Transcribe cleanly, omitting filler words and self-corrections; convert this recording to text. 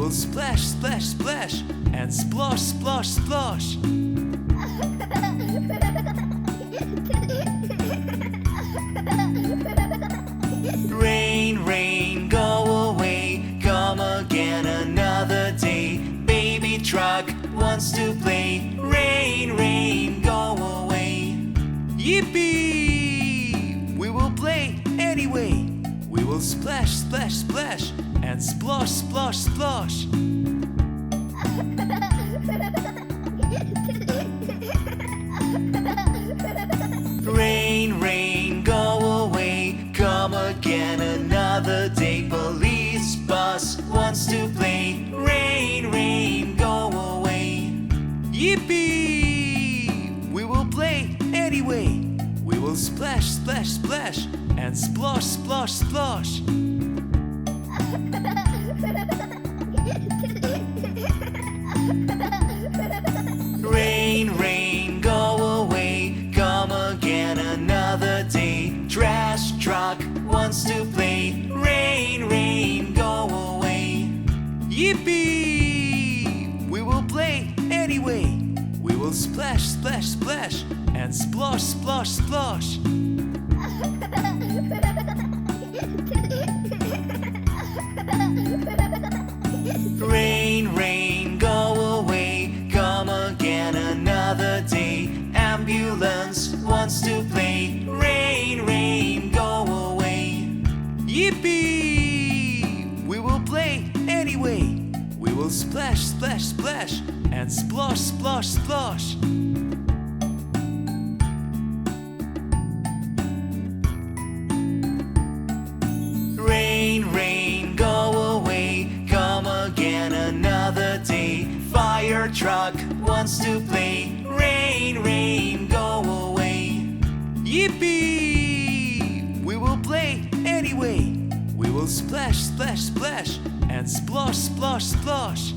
will splash, splash, splash, and splosh, splosh, splosh. Rain, rain, go away, come again another day. Baby truck wants to play. Rain, rain, go away. Yiiipieee! We will play anyway. We will splash, splash, splash, and splosh, splosh, splosh. Rain, rain, go away, come again another day. Police bus wants to play. Rain, rain, go away. Yiiipieee! We will play anyway. We will splash, splash, splash, and splosh, splosh, splosh. Rain, rain, go away, come again another day. Trash truck wants to play. Rain, rain, go away. Yiiipieee! We will play anyway. We will splash, splash, splash, and splosh, splosh, splosh. Rain, rain, go away, come again another day. Ambulance wants to play. Rain, rain, go away. Yiiipieee! We will play anyway. We will splash, splash, splash, and splosh, splosh, splosh. Rain, rain, go away, come again another day. Fire truck wants to play. Rain, rain, go away. Yiiipieee! We will play anyway. We will splash, splash, splash, and splosh, splosh, splosh.